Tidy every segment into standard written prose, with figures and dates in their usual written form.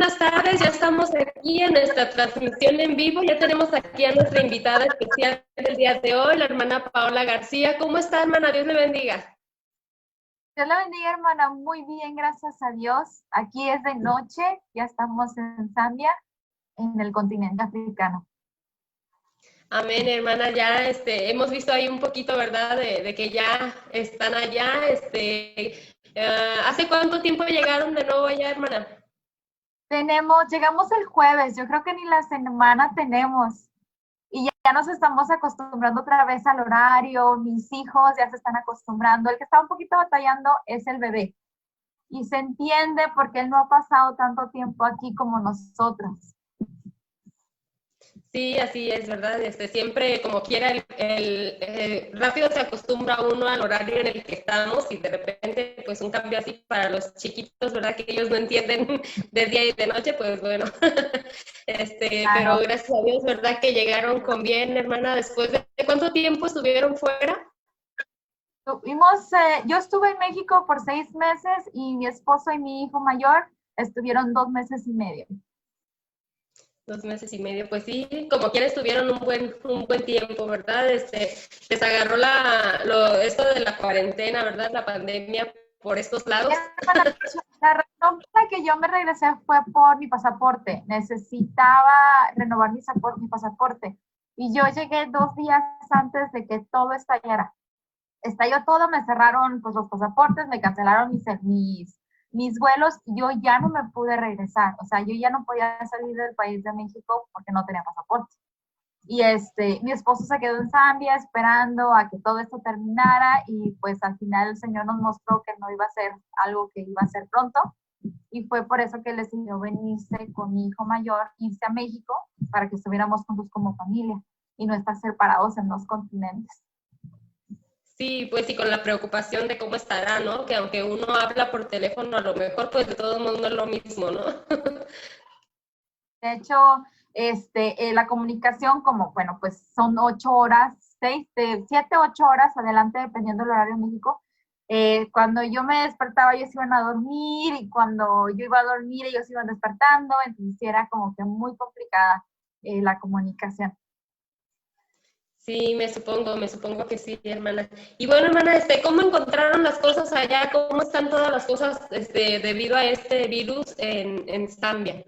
buenas tardes. Ya estamos aquí en nuestra transmisión en vivo. Ya tenemos aquí a nuestra invitada especial del día de hoy, la hermana Paola García. ¿Cómo está, hermana? Dios le bendiga. Dios la bendiga, hermana. Muy bien, gracias a Dios. Aquí es de noche, ya estamos en Zambia, en el continente africano. Amén, hermana. Ya hemos visto ahí un poquito, ¿verdad? De que ya están allá. ¿Hace cuánto tiempo llegaron de nuevo allá, hermana? Llegamos el jueves, yo creo que ni la semana tenemos. Y ya nos estamos acostumbrando otra vez al horario, mis hijos ya se están acostumbrando. El que está un poquito batallando es el bebé. Y se entiende porque él no ha pasado tanto tiempo aquí como nosotros. Sí, así es, ¿verdad? Siempre, como quiera, rápido se acostumbra uno al horario en el que estamos y de repente, pues un cambio así para los chiquitos, ¿verdad? Que ellos no entienden de día y de noche, pues bueno. Pero Claro. gracias a Dios, ¿verdad? Que llegaron con bien, hermana, después de ¿cuánto tiempo estuvieron fuera? Yo estuve en México por 6 meses y mi esposo y mi hijo mayor estuvieron 2 meses y medio. 2 meses y medio, pues sí, como quiera estuvieron un buen tiempo, ¿verdad? Les agarró esto de la cuarentena, ¿verdad? La pandemia por estos lados. La razón por la que yo me regresé fue por mi pasaporte. Necesitaba renovar mi pasaporte. Y yo llegué 2 días antes de que todo estallara. Estalló todo, me cerraron pues, los pasaportes, me cancelaron mis vuelos y yo ya no me pude regresar. O sea, yo ya no podía salir del país de México porque no tenía pasaporte. Y mi esposo se quedó en Zambia esperando a que todo esto terminara y pues al final el Señor nos mostró que no iba a ser algo que iba a ser pronto y fue por eso que él decidió venirse con mi hijo mayor, irse a México para que estuviéramos juntos como familia y no estar separados en 2 continentes. Sí, pues sí, con la preocupación de cómo estará, ¿no? Que aunque uno habla por teléfono, a lo mejor, pues de todo mundo es lo mismo, ¿no? De hecho, la comunicación, como, bueno, pues son 8 horas, 7, 8 horas adelante, dependiendo del horario en México. Cuando yo me despertaba, ellos iban a dormir, y cuando yo iba a dormir, ellos iban despertando, entonces era como que muy complicada la comunicación. Sí, me supongo que sí, hermana. Y bueno, hermana, ¿cómo encontraron las cosas allá? ¿Cómo están todas las cosas, debido a este virus en Zambia?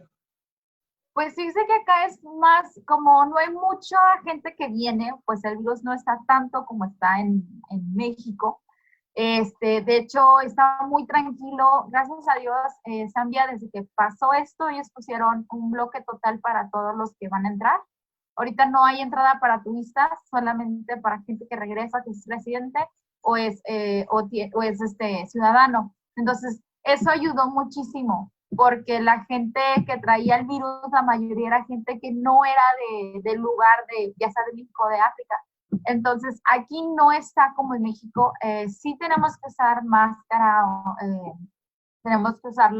Pues fíjese que acá es más, como no hay mucha gente que viene, pues el virus no está tanto como está en México. De hecho, estaba muy tranquilo. Gracias a Dios, Zambia, desde que pasó esto, ellos pusieron un bloque total para todos los que van a entrar. Ahorita no hay entrada para turistas, solamente para gente que regresa, que es residente o es ciudadano. Entonces, eso ayudó muchísimo, porque la gente que traía el virus, la mayoría era gente que no era del lugar ya sea de México, de África. Entonces, aquí no está como en México. Sí tenemos que usar máscara, tenemos que usar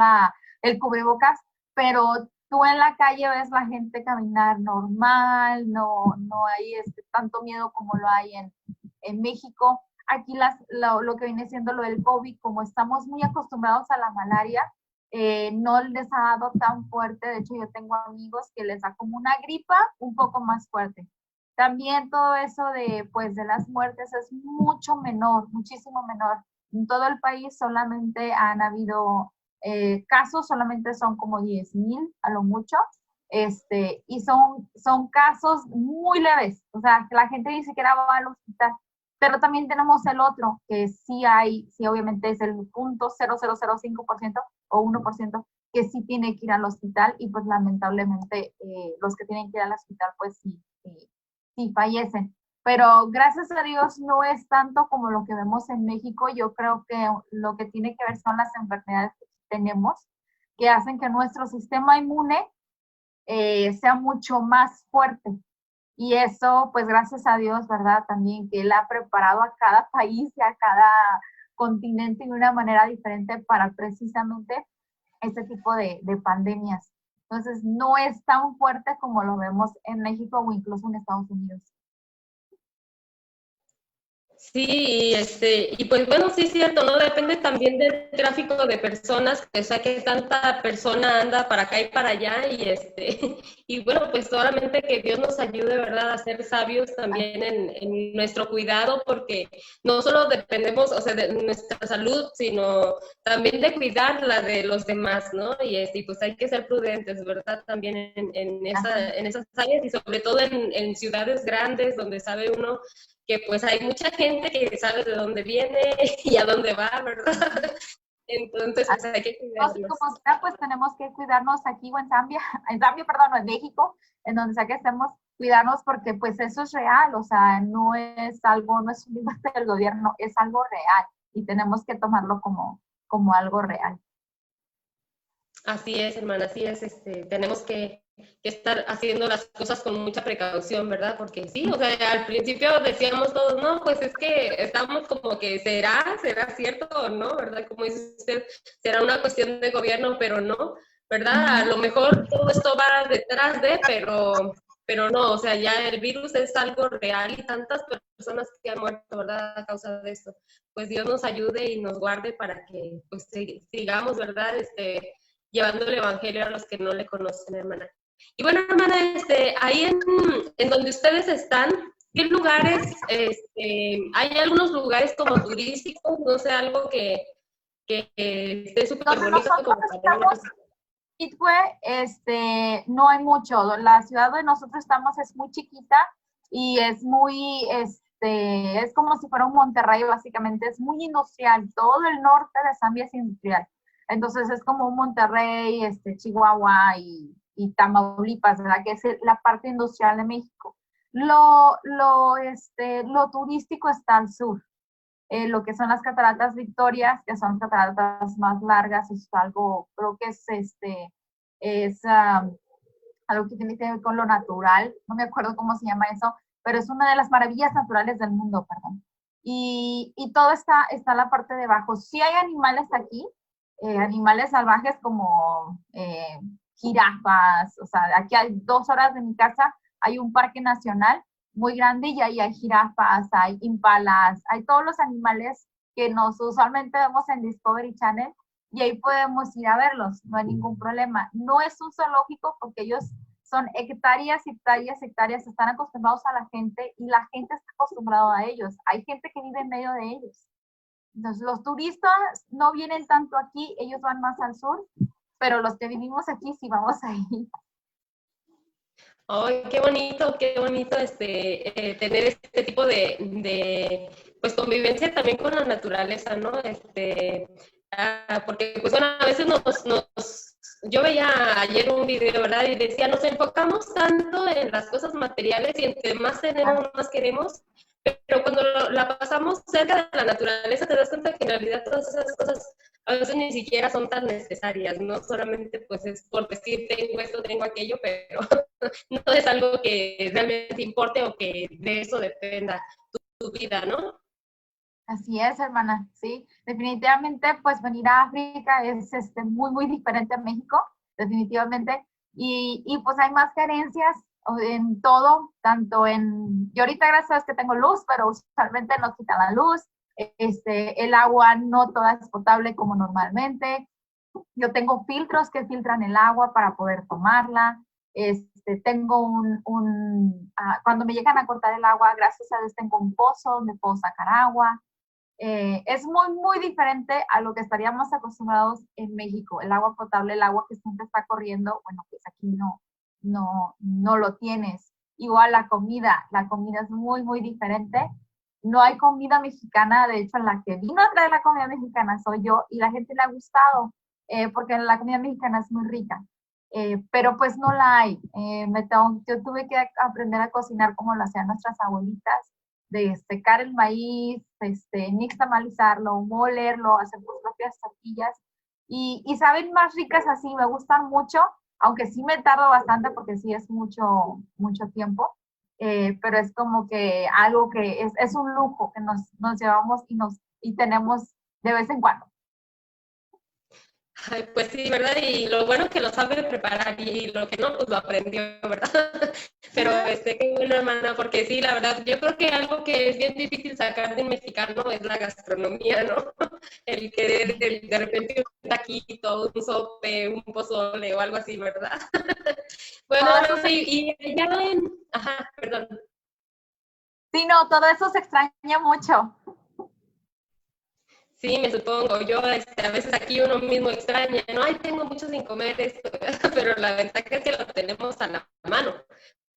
el cubrebocas, pero tú en la calle ves la gente caminar normal, no hay tanto miedo como lo hay en México. Aquí lo que viene siendo lo del COVID, como estamos muy acostumbrados a la malaria, no les ha dado tan fuerte. De hecho, yo tengo amigos que les da como una gripa un poco más fuerte. También todo eso de las muertes es mucho menor, muchísimo menor. En todo el país solamente han habido casos, solamente son como 10,000 a lo mucho, y son casos muy leves, o sea, que la gente ni siquiera va al hospital. Pero también tenemos el otro, que sí obviamente es el 0,0005% o 1%, que sí tiene que ir al hospital y pues lamentablemente los que tienen que ir al hospital pues sí fallecen. Pero gracias a Dios no es tanto como lo que vemos en México. Yo creo que lo que tiene que ver son las enfermedades que tenemos, que hacen que nuestro sistema inmune sea mucho más fuerte. Y eso, pues gracias a Dios, ¿verdad? También que Él ha preparado a cada país y a cada continente de una manera diferente para precisamente este tipo de pandemias. Entonces, no es tan fuerte como lo vemos en México o incluso en Estados Unidos. Sí, y pues bueno, sí es cierto, ¿no? Depende también del tráfico de personas, o sea, que tanta persona anda para acá y para allá, y bueno, pues solamente que Dios nos ayude, ¿verdad?, a ser sabios también en nuestro cuidado, porque no solo dependemos, o sea, de nuestra salud, sino también de cuidar la de los demás, ¿no? Y pues hay que ser prudentes, ¿verdad? También en esas áreas y sobre todo en ciudades grandes donde sabe uno que pues hay mucha gente que sabe de dónde viene y a dónde va, ¿verdad? Entonces, pues hay que cuidarnos. Como sea, pues tenemos que cuidarnos aquí o en Zambia, perdón, o en México, en donde sea que estemos, cuidarnos porque pues eso es real, o sea, no es algo, no es un límite del gobierno, es algo real y tenemos que tomarlo como algo real. Así es, hermana, así es, tenemos que estar haciendo las cosas con mucha precaución, ¿verdad? Porque sí, o sea, al principio decíamos todos, no, pues es que estamos como que será cierto o no, ¿verdad? Como dice usted, será una cuestión de gobierno, pero no, ¿verdad? A lo mejor todo esto va detrás de, pero no, o sea, ya el virus es algo real y tantas personas que han muerto, ¿verdad? A causa de esto. Pues Dios nos ayude y nos guarde para que pues sigamos, ¿verdad? Llevando el evangelio a los que no le conocen, hermana. Y bueno, hermana, ahí en donde ustedes están, ¿qué lugares, hay algunos lugares como turísticos, no sé, algo que esté súper bonito como para ver? Quitwe, no hay mucho. La ciudad donde nosotros estamos es muy chiquita y es muy, es como si fuera un Monterrey, básicamente. Es muy industrial. Todo el norte de Zambia es industrial. Entonces es como un Monterrey, Chihuahua y Tamaulipas, ¿verdad? Que es la parte industrial de México. Lo turístico está al sur. Lo que son las cataratas Victorias, que son cataratas más largas, es algo, creo que es algo que tiene que ver con lo natural, no me acuerdo cómo se llama eso, pero es una de las maravillas naturales del mundo, perdón. Y todo está la parte de abajo. Sí hay animales aquí, animales salvajes como jirafas, o sea, aquí hay 2 horas de mi casa, hay un parque nacional muy grande y ahí hay jirafas, hay impalas, hay todos los animales que nos usualmente vemos en Discovery Channel y ahí podemos ir a verlos, no hay ningún problema. No es un zoológico porque ellos son hectáreas, hectáreas, hectáreas, están acostumbrados a la gente y la gente está acostumbrada a ellos. Hay gente que vive en medio de ellos. Entonces, los turistas no vienen tanto aquí, ellos van más al sur, pero los que vivimos aquí sí vamos ahí. ¡Ay, qué bonito tener este tipo de pues convivencia también con la naturaleza, ¿no? Porque pues bueno, a veces yo veía ayer un video, ¿verdad? Y decía, nos enfocamos tanto en las cosas materiales y entre más tenemos, más queremos, pero cuando la pasamos cerca de la naturaleza te das cuenta que en realidad todas esas cosas a veces ni siquiera son tan necesarias, ¿no? Solamente pues es por decir, tengo esto, tengo aquello, pero no es algo que realmente importe o que de eso dependa tu vida, ¿no? Así es, hermana, sí. Definitivamente, pues venir a África es muy, muy diferente a México, definitivamente. Y pues hay más carencias en todo, tanto en... Yo ahorita gracias a Dios que tengo luz, pero usualmente nos quitan la luz. El agua no toda es potable como normalmente. Yo tengo filtros que filtran el agua para poder tomarla. Tengo cuando me llegan a cortar el agua, gracias a Dios tengo un pozo donde puedo sacar agua. Es muy, muy diferente a lo que estaríamos acostumbrados en México. El agua potable, el agua que siempre está corriendo, bueno, pues aquí no lo tienes. Igual la comida es muy, muy diferente. No hay comida mexicana, de hecho, en la que vino a traer la comida mexicana soy yo y la gente le ha gustado, porque la comida mexicana es muy rica. Pero pues no la hay. Yo tuve que aprender a cocinar como lo hacían nuestras abuelitas, de secar el maíz, nixtamalizarlo, molerlo, hacer tus propias tortillas y saben más ricas así, me gustan mucho, aunque sí me tardo bastante porque sí es mucho, mucho tiempo, pero es como que algo que es un lujo que nos llevamos y tenemos de vez en cuando. Ay, pues sí, ¿verdad? Y lo bueno que lo sabe preparar y lo que no, pues lo aprendió, ¿verdad? Pero qué bueno, hermana, porque sí, la verdad, yo creo que algo que es bien difícil sacar de un mexicano es la gastronomía, ¿no? El querer de repente un taquito, un sope, un pozole o algo así, ¿verdad? Bueno, Todo eso hermana, y ya en... Ajá, perdón. sí, no, todo eso se extraña mucho. Sí, me supongo. Yo a veces aquí uno mismo extraña, no, ay, tengo mucho sin comer esto, pero la ventaja es que lo tenemos a la mano,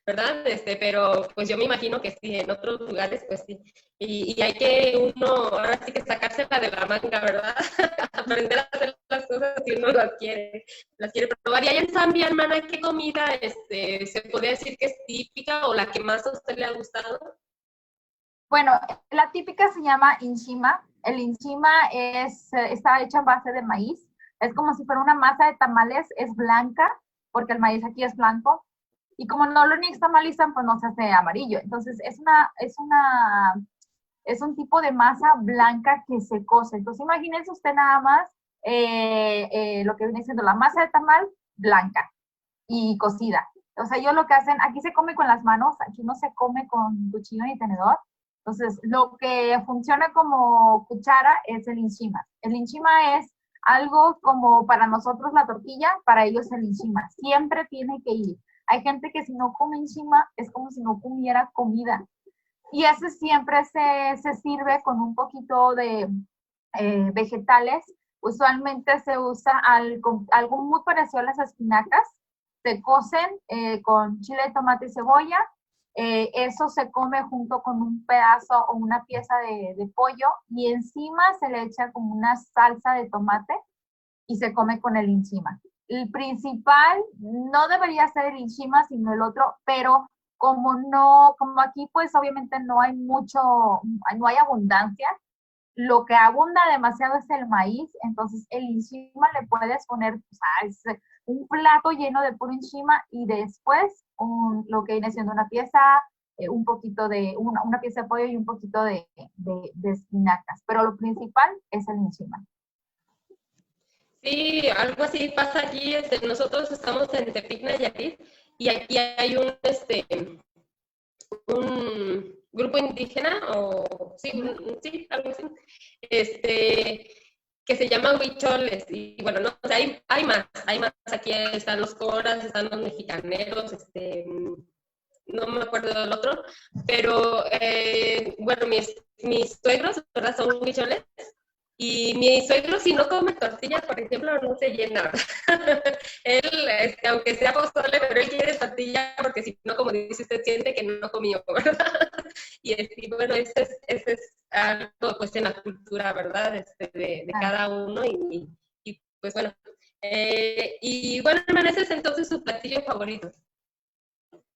¿verdad? Pero pues yo me imagino que sí, en otros lugares, pues sí. Y hay que uno, ahora sí que sacársela de la manga, ¿verdad? Aprender a hacer las cosas si uno las quiere probar. Y allá en Zambia, hermana, ¿qué comida se podría decir que es típica o la que más a usted le ha gustado? Bueno, la típica se llama inchima. El inchima está hecho en base de maíz. Es como si fuera una masa de tamales, es blanca, porque el maíz aquí es blanco. Y como no lo nixtamalizan, pues no se hace amarillo. Entonces, es un tipo de masa blanca que se cose. Entonces, imagínense usted nada más lo que viene siendo la masa de tamal blanca y cocida. O sea, ellos lo que hacen, aquí se come con las manos, aquí no se come con cuchillo ni tenedor. Entonces, lo que funciona como cuchara es el inchima. El inchima es algo como para nosotros la tortilla, para ellos el inchima. Siempre tiene que ir. Hay gente que si no come inchima es como si no comiera comida. Y ese siempre se sirve con un poquito de vegetales. Usualmente se usa algo muy parecido a las espinacas. Se cocen con chile, tomate y cebolla. Eso se come junto con un pedazo o una pieza de pollo y encima se le echa como una salsa de tomate y se come con el encima. El principal no debería ser el enchima, sino el otro, pero como aquí pues obviamente no hay no hay abundancia, lo que abunda demasiado es el maíz, entonces el enchima le puedes poner, o sea, es un plato lleno de puro enchima y después lo que viene siendo una pieza, un poquito una pieza de pollo y un poquito de espinacas, pero lo principal es el enchima. Sí, algo así pasa aquí. Nosotros estamos en Tepic, Nayarit, y aquí hay un grupo indígena, o sí, sí, algo así, que se llama huicholes. Y bueno, no, o sea, hay más. Aquí están los coras, están los mexicaneros, no me acuerdo del otro, pero bueno, mis suegros, ¿verdad? Son huicholes. Y mi suegro, si no come tortillas, por ejemplo, no se llena. Él, aunque sea pozole, pero él quiere tortilla porque si no, como dice usted, siente que no comió, ¿verdad? Y bueno, ese es algo pues en la cultura, ¿verdad? De cada uno y pues bueno. Y bueno, hermana, ese es entonces su platillo favorito.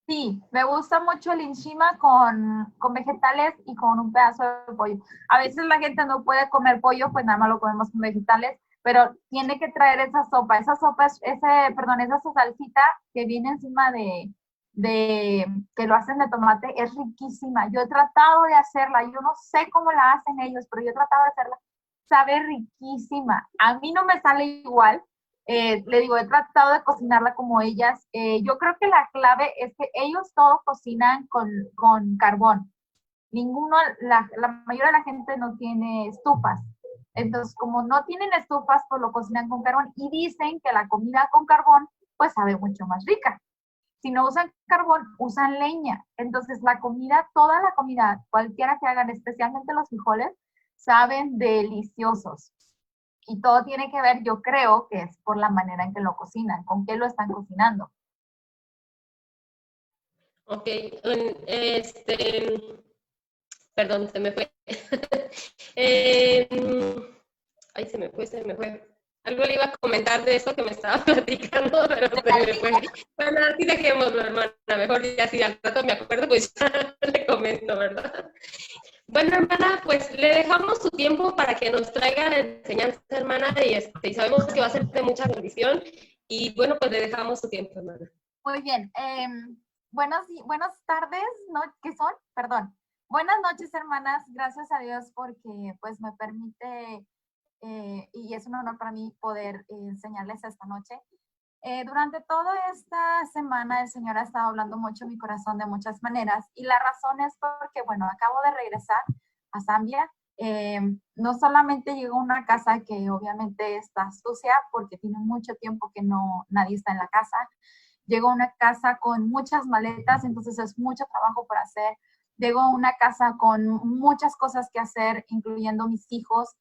Sí, me gusta mucho el enchima con vegetales y con un pedazo de pollo. A veces la gente no puede comer pollo, pues nada más lo comemos con vegetales, pero tiene que traer esa sopa. Esa sopa, esa salsita que viene encima que lo hacen de tomate, es riquísima. Yo he tratado de hacerla, yo no sé cómo la hacen ellos, pero yo he tratado de hacerla. Sabe riquísima. A mí no me sale igual, le digo, he tratado de cocinarla como ellas. Yo creo que la clave es que ellos todos cocinan con carbón. La mayoría de la gente no tiene estufas. Entonces, como no tienen estufas, pues lo cocinan con carbón y dicen que la comida con carbón, pues sabe mucho más rica. Si no usan carbón, usan leña. Entonces, toda la comida, cualquiera que hagan, especialmente los frijoles, saben deliciosos. Y todo tiene que ver, yo creo, que es por la manera en que lo cocinan, con qué lo están cocinando. Ok, perdón, se me fue. Eh, ay, se me fue. Algo le iba a comentar de eso que me estaba platicando, pero se me fue. Bueno, así dejémoslo, hermana. Mejor ya si al rato me acuerdo, pues ya le comento, ¿verdad? Bueno, hermana, pues le dejamos su tiempo para que nos traiga la enseñanza, hermana, y sabemos que va a ser de mucha bendición. Y bueno, pues le dejamos su tiempo, hermana. Muy bien. Buenas tardes, ¿no? ¿Qué son? Perdón. Buenas noches, hermanas. Gracias a Dios porque pues me permite y es un honor para mí poder enseñarles esta noche. Durante toda esta semana el Señor ha estado hablando mucho en mi corazón de muchas maneras y la razón es porque, bueno, acabo de regresar a Zambia. No solamente llegó a una casa que obviamente está sucia porque tiene mucho tiempo que nadie está en la casa. Llegó a una casa con muchas maletas, entonces es mucho trabajo por hacer. Llegó a una casa con muchas cosas que hacer, incluyendo mis hijos.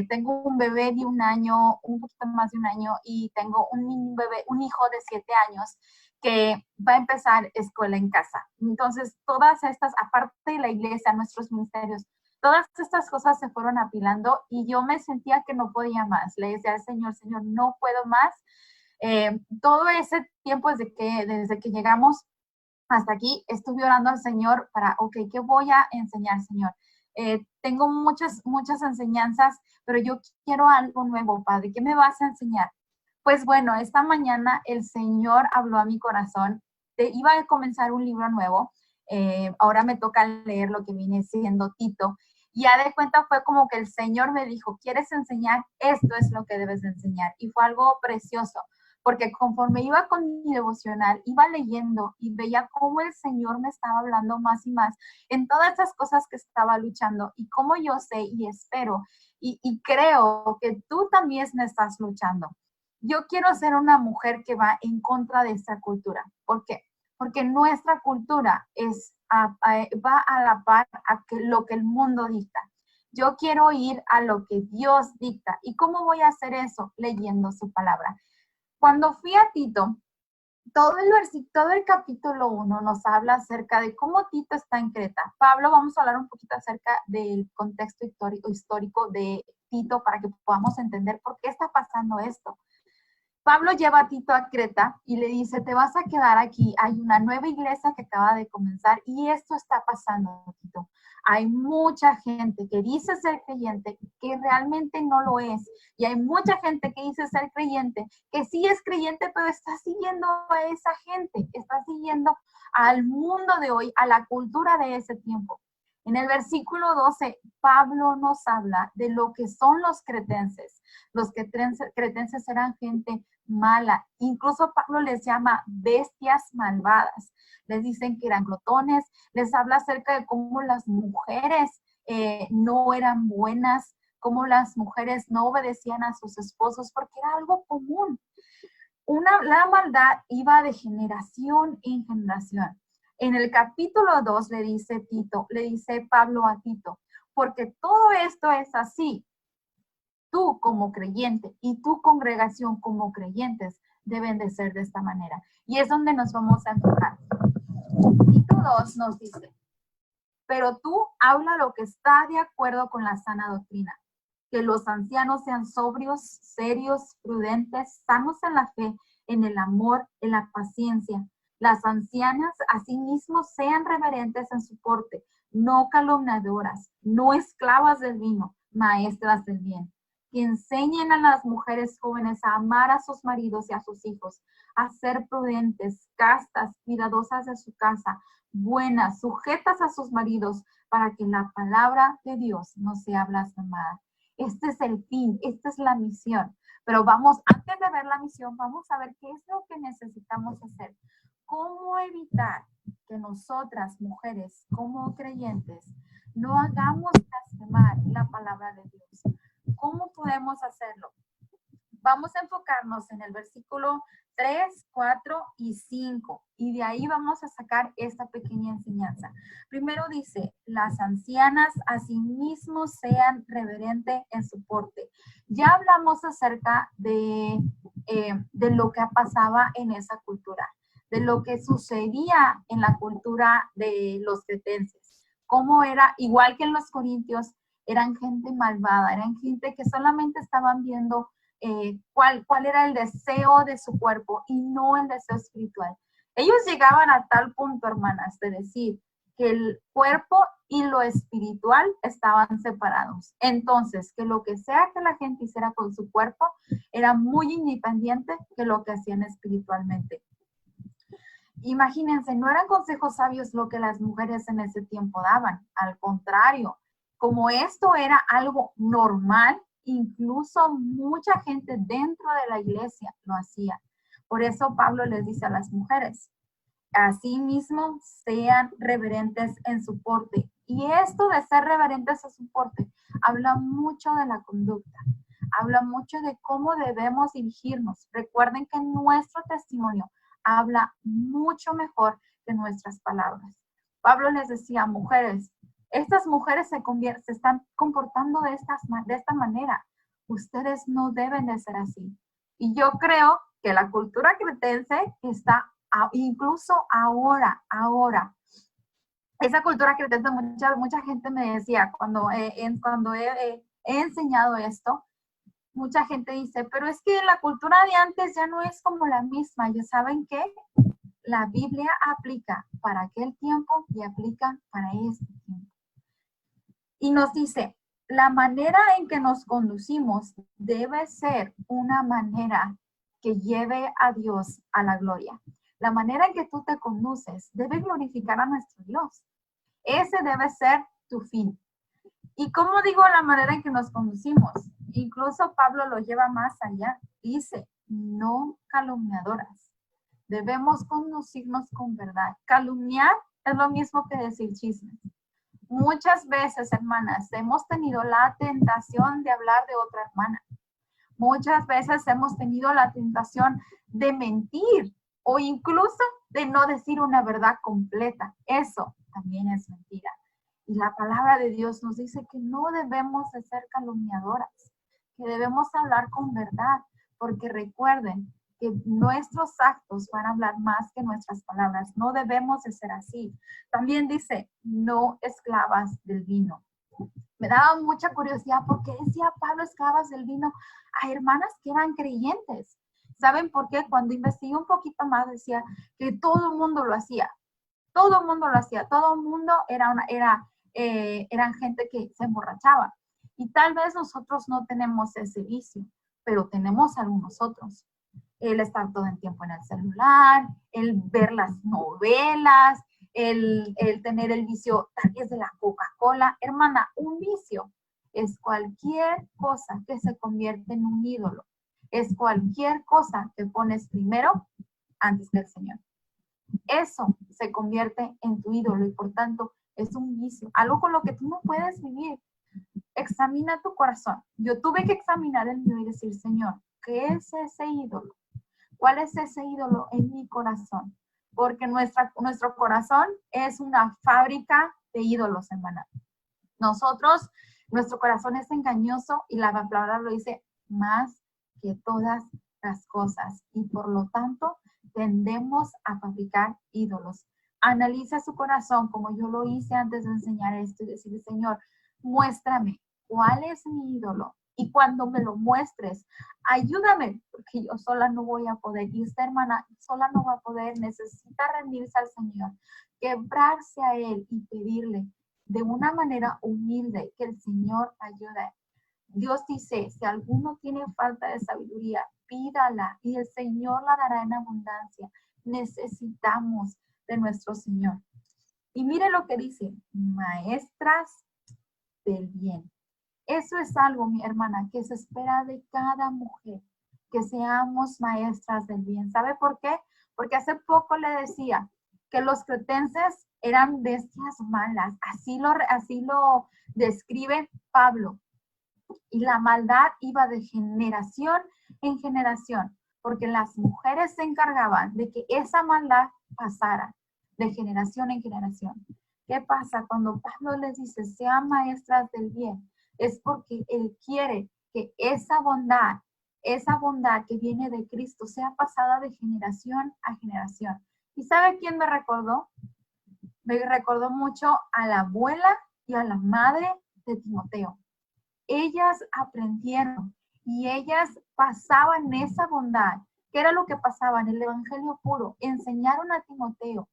Tengo un bebé de 1 año, un poquito más de 1 año, y tengo un hijo de 7 años que va a empezar escuela en casa. Entonces, todas estas, aparte de la iglesia, nuestros ministerios, todas estas cosas se fueron apilando y yo me sentía que no podía más. Le decía al Señor, Señor, no puedo más. Todo ese tiempo desde que llegamos hasta aquí, estuve orando al Señor para, ok, ¿qué voy a enseñar, Señor? Tengo muchas enseñanzas, pero yo quiero algo nuevo, Padre. ¿Qué me vas a enseñar? Pues bueno, esta mañana el Señor habló a mi corazón. Iba a comenzar un libro nuevo. Ahora me toca leer lo que viene siendo Tito. Y ya de cuenta fue como que el Señor me dijo, ¿quieres enseñar? Esto es lo que debes de enseñar. Y fue algo precioso, porque conforme iba con mi devocional, iba leyendo y veía cómo el Señor me estaba hablando más y más en todas esas cosas que estaba luchando y cómo yo sé y espero y creo que tú también me estás luchando. Yo quiero ser una mujer que va en contra de esta cultura. ¿Por qué? Porque nuestra cultura va a la par a lo que el mundo dicta. Yo quiero ir a lo que Dios dicta. ¿Y cómo voy a hacer eso? Leyendo su palabra. Cuando fui a Tito, todo el capítulo 1 nos habla acerca de cómo Tito está en Creta. Pablo, vamos a hablar un poquito acerca del contexto histórico de Tito para que podamos entender por qué está pasando esto. Pablo lleva a Tito a Creta y le dice, te vas a quedar aquí, hay una nueva iglesia que acaba de comenzar y esto está pasando, Tito. Hay mucha gente que dice ser creyente que realmente no lo es. Y hay mucha gente que dice ser creyente, que sí es creyente, pero está siguiendo a esa gente, está siguiendo al mundo de hoy, a la cultura de ese tiempo. En el versículo 12, Pablo nos habla de lo que son los cretenses. Los cretenses eran gente mala. Incluso Pablo les llama bestias malvadas. Les dicen que eran glotones. Les habla acerca de cómo las mujeres no eran buenas, cómo las mujeres no obedecían a sus esposos, porque era algo común. La maldad iba de generación en generación. En el capítulo 2 le dice Pablo a Tito, porque todo esto es así. Tú como creyente y tu congregación como creyentes deben de ser de esta manera. Y es donde nos vamos a enfocar. Tito 2 nos dice, pero tú habla lo que está de acuerdo con la sana doctrina. Que los ancianos sean sobrios, serios, prudentes, sanos en la fe, en el amor, en la paciencia. Las ancianas asimismo sean reverentes en su porte, no calumniadoras, no esclavas del vino, maestras del bien. Que enseñen a las mujeres jóvenes a amar a sus maridos y a sus hijos, a ser prudentes, castas, cuidadosas de su casa, buenas, sujetas a sus maridos, para que la palabra de Dios no sea blasfemada. Este es el fin, esta es la misión. Pero antes de ver la misión, vamos a ver qué es lo que necesitamos hacer. ¿Cómo evitar que nosotras, mujeres, como creyentes, no hagamos blasfemar la palabra de Dios? ¿Cómo podemos hacerlo? Vamos a enfocarnos en el versículo 3, 4 y 5. Y de ahí vamos a sacar esta pequeña enseñanza. Primero dice, las ancianas asimismo sean reverentes en su porte. Ya hablamos acerca de lo que pasaba en esa cultura, de lo que sucedía en la cultura de los cretenses. Cómo era, igual que en los corintios, eran gente malvada, eran gente que solamente estaban viendo cuál era el deseo de su cuerpo y no el deseo espiritual. Ellos llegaban a tal punto, hermanas, de decir que el cuerpo y lo espiritual estaban separados. Entonces, que lo que sea que la gente hiciera con su cuerpo era muy independiente de lo que hacían espiritualmente. Imagínense, no eran consejos sabios lo que las mujeres en ese tiempo daban. Al contrario, como esto era algo normal, incluso mucha gente dentro de la iglesia lo hacía. Por eso Pablo les dice a las mujeres, asimismo sean reverentes en su porte. Y esto de ser reverentes en su porte habla mucho de la conducta, habla mucho de cómo debemos dirigirnos. Recuerden que nuestro testimonio habla mucho mejor que nuestras palabras. Pablo les decía, mujeres, estas mujeres se están comportando de esta manera. Ustedes no deben de ser así. Y yo creo que la cultura cretense está incluso ahora, esa cultura cretense, mucha gente me decía cuando he enseñado esto, mucha gente dice, pero es que la cultura de antes ya no es como la misma. ¿Ya saben qué? La Biblia aplica para aquel tiempo y aplica para este tiempo. Y nos dice, la manera en que nos conducimos debe ser una manera que lleve a Dios a la gloria. La manera en que tú te conduces debe glorificar a nuestro Dios. Ese debe ser tu fin. ¿Y cómo digo la manera en que nos conducimos? Incluso Pablo lo lleva más allá. Dice, no calumniadoras. Debemos conducirnos con verdad. Calumniar es lo mismo que decir chismes. Muchas veces, hermanas, hemos tenido la tentación de hablar de otra hermana. Muchas veces hemos tenido la tentación de mentir o incluso de no decir una verdad completa. Eso también es mentira. Y la palabra de Dios nos dice que no debemos de ser calumniadoras, que debemos hablar con verdad, porque recuerden que nuestros actos van a hablar más que nuestras palabras. No debemos de ser así. También dice, no esclavas del vino. Me daba mucha curiosidad por qué decía Pablo esclavas del vino a hermanas que eran creyentes. ¿Saben por qué? Cuando investigué un poquito más decía que todo el mundo lo hacía. Todo el mundo lo hacía. Todo el mundo eran gente que se emborrachaba. Y tal vez nosotros no tenemos ese vicio, pero tenemos algunos otros. El estar todo el tiempo en el celular, el ver las novelas, el tener el vicio tal vez de la Coca-Cola. Hermana, un vicio es cualquier cosa que se convierte en un ídolo. Es cualquier cosa que pones primero antes que el Señor. Eso se convierte en tu ídolo y por tanto es un vicio, algo con lo que tú no puedes vivir. Examina tu corazón. Yo tuve que examinar el mío y decir, Señor, ¿qué es ese ídolo? ¿Cuál es ese ídolo en mi corazón? Porque nuestro corazón es una fábrica de ídolos, hermana. Nuestro corazón es engañoso y la palabra lo dice más que todas las cosas. Y por lo tanto, tendemos a fabricar ídolos. Analiza su corazón como yo lo hice antes de enseñar esto y decirle, Señor, muéstrame cuál es mi ídolo. Y cuando me lo muestres, ayúdame, porque yo sola no voy a poder. Y esta hermana sola no va a poder, necesita rendirse al Señor, quebrarse a Él y pedirle de una manera humilde que el Señor ayude. Dios dice, si alguno tiene falta de sabiduría, pídala y el Señor la dará en abundancia. Necesitamos de nuestro Señor. Y mire lo que dice, maestras del bien. Eso es algo, mi hermana, que se espera de cada mujer, que seamos maestras del bien. ¿Sabe por qué? Porque hace poco le decía que los cretenses eran bestias malas. Así lo describe Pablo. Y la maldad iba de generación en generación, porque las mujeres se encargaban de que esa maldad pasara de generación en generación. ¿Qué pasa cuando Pablo les dice, sean maestras del bien? Es porque Él quiere que esa bondad que viene de Cristo sea pasada de generación a generación. ¿Y sabe quién me recordó? Me recordó mucho a la abuela y a la madre de Timoteo. Ellas aprendieron y ellas pasaban esa bondad. ¿Qué era lo que pasaba en el evangelio puro? Enseñaron a Timoteo,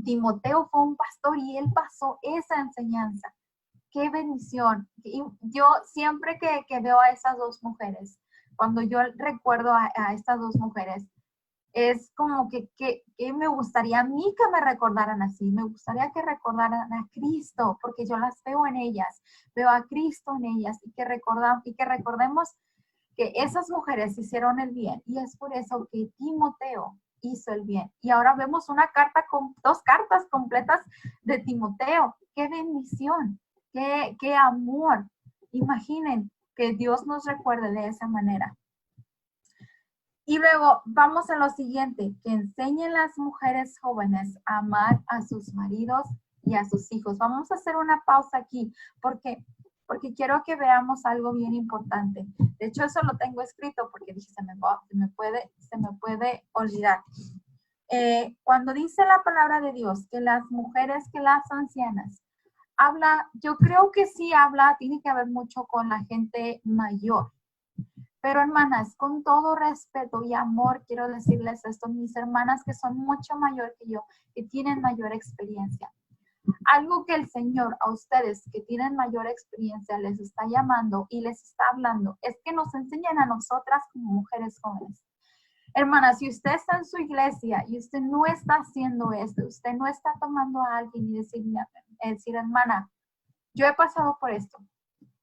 Timoteo fue un pastor y él pasó esa enseñanza. ¡Qué bendición! Y yo siempre que veo a esas dos mujeres, cuando yo recuerdo a estas dos mujeres, es como que me gustaría a mí que me recordaran así. Me gustaría que recordaran a Cristo, porque yo las veo en ellas, veo a Cristo en ellas y que recordemos que esas mujeres hicieron el bien y es por eso que Timoteo hizo el bien. Y ahora vemos una carta con 2 cartas completas de Timoteo. ¡Qué bendición! ¡Qué amor! Imaginen que Dios nos recuerde de esa manera. Y luego vamos a lo siguiente, que enseñen las mujeres jóvenes a amar a sus maridos y a sus hijos. Vamos a hacer una pausa aquí porque quiero que veamos algo bien importante. De hecho, eso lo tengo escrito porque dije, se me puede olvidar. Cuando dice la palabra de Dios que las mujeres, que las ancianas, yo creo que sí tiene que ver mucho con la gente mayor. Pero hermanas, con todo respeto y amor, quiero decirles esto, mis hermanas que son mucho mayor que yo, que tienen mayor experiencia. Algo que el Señor a ustedes que tienen mayor experiencia les está llamando y les está hablando, es que nos enseñen a nosotras como mujeres jóvenes. Hermana, si usted está en su iglesia y usted no está haciendo esto, usted no está tomando a alguien y decir, hermana, yo he pasado por esto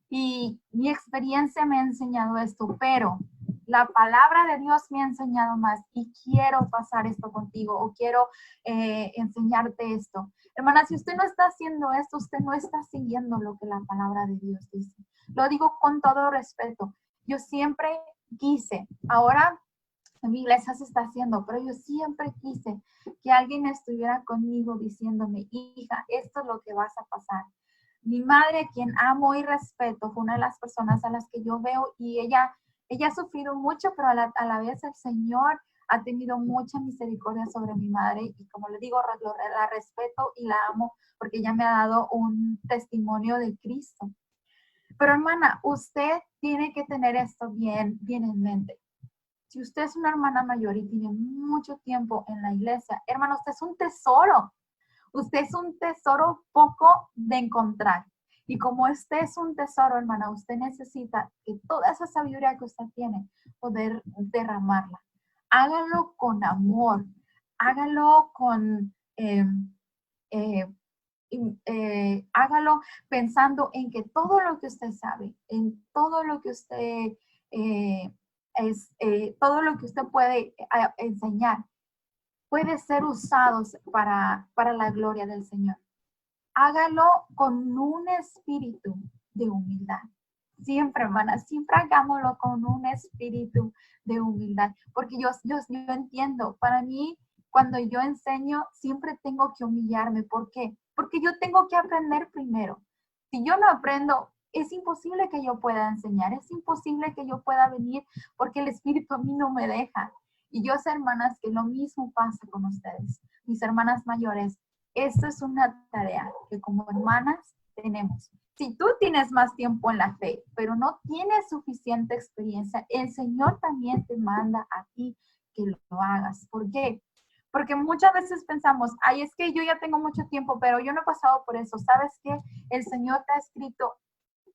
y mi experiencia me ha enseñado esto, pero la palabra de Dios me ha enseñado más y quiero pasar esto contigo o quiero enseñarte esto. Hermana, si usted no está haciendo esto, usted no está siguiendo lo que la palabra de Dios dice. Lo digo con todo respeto. Yo siempre quise, ahora en mi iglesia se está haciendo, pero yo siempre quise que alguien estuviera conmigo diciéndome, hija, esto es lo que vas a pasar. Mi madre, quien amo y respeto, fue una de las personas a las que yo veo y ella ha sufrido mucho, pero a la vez el Señor ha tenido mucha misericordia sobre mi madre y como le digo, la respeto y la amo porque ella me ha dado un testimonio de Cristo. Pero hermana, usted tiene que tener esto bien en mente. Si usted es una hermana mayor y tiene mucho tiempo en la iglesia, hermano, usted es un tesoro. Usted es un tesoro poco de encontrar. Y como usted es un tesoro, hermana, usted necesita que toda esa sabiduría que usted tiene, poder derramarla. Hágalo con amor. Hágalo hágalo pensando en que todo lo que usted sabe, en todo lo que usted todo lo que usted puede enseñar, puede ser usado para la gloria del Señor. Hágalo con un espíritu de humildad. Siempre, hermana, siempre hagámoslo con un espíritu de humildad. Porque yo entiendo, para mí, cuando yo enseño, siempre tengo que humillarme. ¿Por qué? Porque yo tengo que aprender primero. Si yo no aprendo, es imposible que yo pueda enseñar. Es imposible que yo pueda venir porque el espíritu a mí no me deja. Y yo sé, hermanas, que lo mismo pasa con ustedes. Mis hermanas mayores, esta es una tarea que como hermanas tenemos. Si tú tienes más tiempo en la fe, pero no tienes suficiente experiencia, el Señor también te manda a ti que lo hagas. ¿Por qué? Porque muchas veces pensamos, ay, es que yo ya tengo mucho tiempo, pero yo no he pasado por eso. ¿Sabes qué? El Señor te ha escrito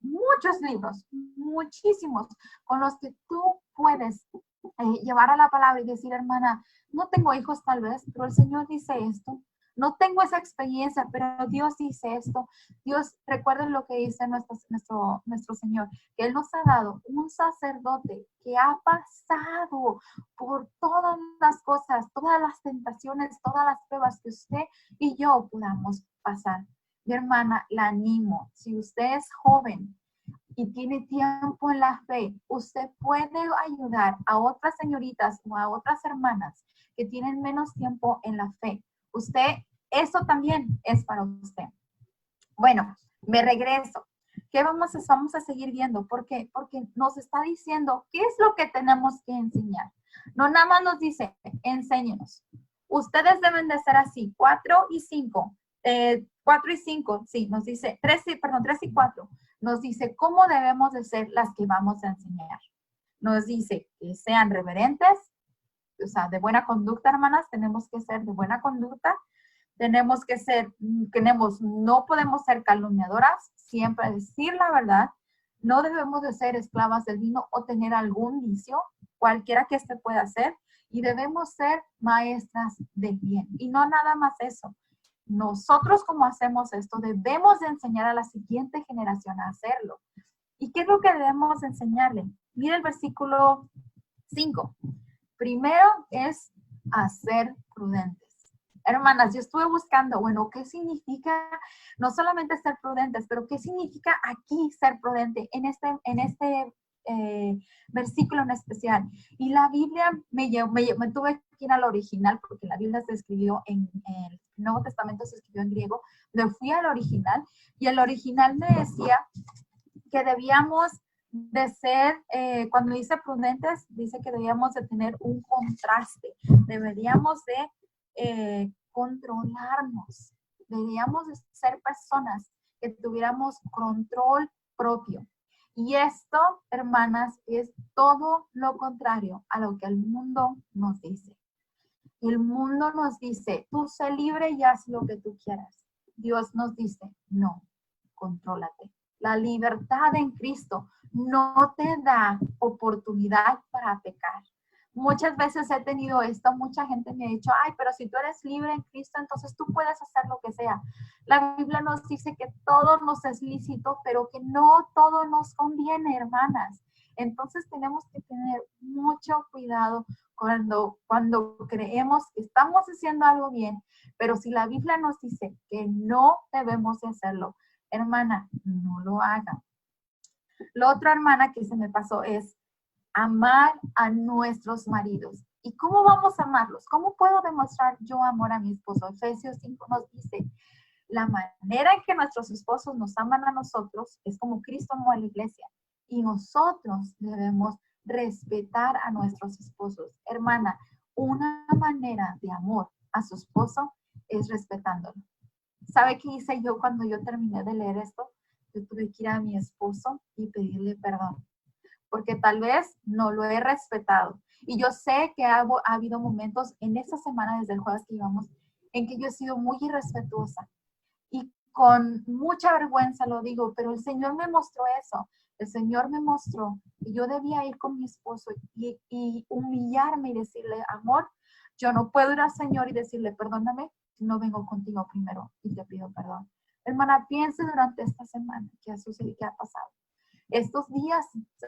muchos libros, muchísimos, con los que tú puedes llevar a la palabra y decir, hermana, no tengo hijos tal vez, pero el Señor dice esto. No tengo esa experiencia, pero Dios dice esto. Dios, recuerden lo que dice nuestro Señor, que Él nos ha dado un sacerdote que ha pasado por todas las cosas, todas las tentaciones, todas las pruebas que usted y yo podamos pasar. Mi hermana, la animo. Si usted es joven y tiene tiempo en la fe, usted puede ayudar a otras señoritas o a otras hermanas que tienen menos tiempo en la fe. Eso también es para usted. Bueno, me regreso. ¿Qué vamos a seguir viendo? ¿Por qué? Porque nos está diciendo qué es lo que tenemos que enseñar. No nada más nos dice, enséñenos. Ustedes deben de ser así, 4 y 5. 4 y 5, sí, nos dice, 3 y 4. Nos dice cómo debemos de ser las que vamos a enseñar. Nos dice que sean reverentes, o sea, de buena conducta, hermanas, tenemos que ser de buena conducta. No podemos ser calumniadoras, siempre decir la verdad. No debemos de ser esclavas del vino o tener algún vicio, cualquiera que este pueda ser. Y debemos ser maestras del bien. Y no nada más eso. Nosotros, como hacemos esto, debemos de enseñar a la siguiente generación a hacerlo. ¿Y qué es lo que debemos enseñarle? Mira el versículo 5. Primero es hacer prudentes. Hermanas, yo estuve buscando, bueno, ¿qué significa no solamente ser prudentes, pero qué significa aquí ser prudente en este versículo en especial? Y la Biblia me tuve que ir al original, porque la Biblia se escribió en el Nuevo Testamento, se escribió en griego. Me fui al original y el original me decía que debíamos de ser, cuando dice prudentes, dice que debíamos de tener un contraste, deberíamos de controlarnos, deberíamos de ser personas que tuviéramos control propio. Y esto, hermanas, es todo lo contrario a lo que el mundo nos dice. El mundo nos dice, tú sé libre y haz lo que tú quieras. Dios nos dice, no, contrólate. La libertad en Cristo no te da oportunidad para pecar. Muchas veces he tenido esto, mucha gente me ha dicho, ay, pero si tú eres libre en Cristo, entonces tú puedes hacer lo que sea. La Biblia nos dice que todo nos es lícito, pero que no todo nos conviene, hermanas. Entonces tenemos que tener mucho cuidado cuando creemos que estamos haciendo algo bien, pero si la Biblia nos dice que no debemos de hacerlo, hermana, no lo haga. Lo otro, hermana, que se me pasó es amar a nuestros maridos. ¿Y cómo vamos a amarlos? ¿Cómo puedo demostrar yo amor a mi esposo? Efesios 5 nos dice, la manera en que nuestros esposos nos aman a nosotros es como Cristo amó a la iglesia. Y nosotros debemos respetar a nuestros esposos. Hermana, una manera de amor a su esposo es respetándolo. ¿Sabe qué hice yo cuando yo terminé de leer esto? Yo tuve que ir a mi esposo y pedirle perdón, porque tal vez no lo he respetado. Y yo sé que ha habido momentos en esta semana, desde el jueves que íbamos, en que yo he sido muy irrespetuosa. Y con mucha vergüenza lo digo, pero el Señor me mostró eso. El Señor me mostró que yo debía ir con mi esposo y humillarme y decirle, amor, yo no puedo ir al Señor y decirle, perdóname, si no vengo contigo primero y te pido perdón. Hermana, piense durante esta semana qué ha sucedido, qué ha pasado. Estos días,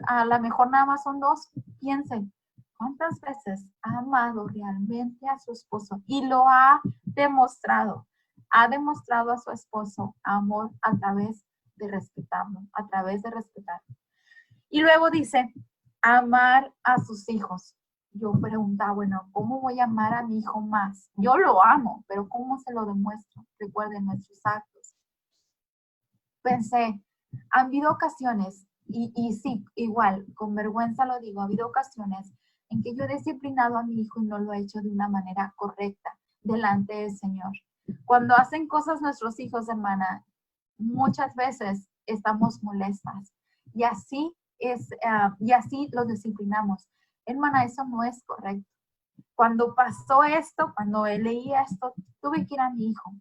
a lo mejor nada más son 2, piensen, ¿cuántas veces ha amado realmente a su esposo? Y lo ha demostrado a su esposo amor a través de respetarlo, a través de respetar. Y luego dice, amar a sus hijos. Yo preguntaba, bueno, ¿cómo voy a amar a mi hijo más? Yo lo amo, pero ¿cómo se lo demuestro? Recuerden nuestros actos. Pensé, han habido ocasiones, y sí, igual, con vergüenza lo digo, ha habido ocasiones en que yo he disciplinado a mi hijo y no lo he hecho de una manera correcta delante del Señor. Cuando hacen cosas nuestros hijos, hermana, muchas veces estamos molestas y así los disciplinamos. Hermana, eso no es correcto. Cuando pasó esto, cuando leí esto, tuve que ir a mi hijo.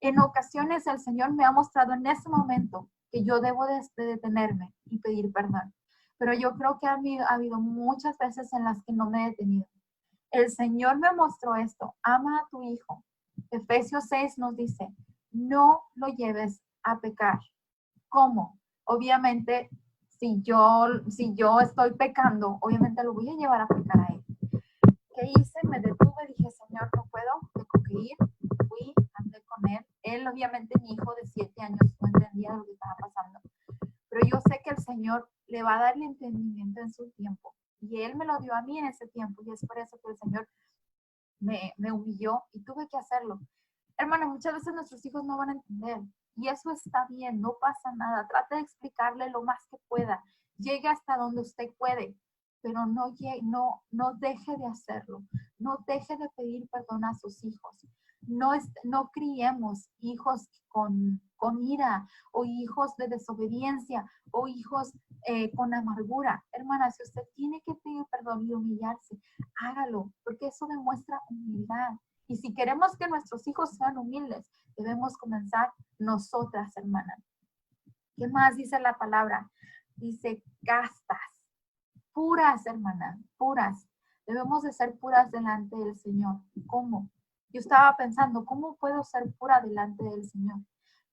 En ocasiones el Señor me ha mostrado en ese momento que yo debo de detenerme y pedir perdón. Pero yo creo que ha habido muchas veces en las que no me he detenido. El Señor me mostró esto. Ama a tu hijo. Efesios 6 nos dice, no lo lleves a pecar. ¿Cómo? Obviamente, si yo estoy pecando, obviamente lo voy a llevar a pecar a él. ¿Qué hice? Me detuve, dije, Señor, no puedo, tengo que ir. Fui, andé con él. Él, obviamente, mi hijo de 7 años, no entendía lo que estaba pasando. Pero yo sé que el Señor le va a dar el entendimiento en su tiempo. Y Él me lo dio a mí en ese tiempo. Y es por eso que el Señor me humilló y tuve que hacerlo. Hermano, muchas veces nuestros hijos no van a entender. Y eso está bien, no pasa nada. Trate de explicarle lo más que pueda. Llegue hasta donde usted puede, pero no deje de hacerlo. No deje de pedir perdón a sus hijos. No criemos hijos con ira o hijos de desobediencia o hijos con amargura. Hermana, si usted tiene que pedir perdón y humillarse, hágalo, porque eso demuestra humildad. Y si queremos que nuestros hijos sean humildes, debemos comenzar nosotras, hermanas. ¿Qué más dice la palabra? Dice castas, puras, hermanas, puras. Debemos de ser puras delante del Señor. ¿Cómo? Yo estaba pensando, ¿cómo puedo ser pura delante del Señor?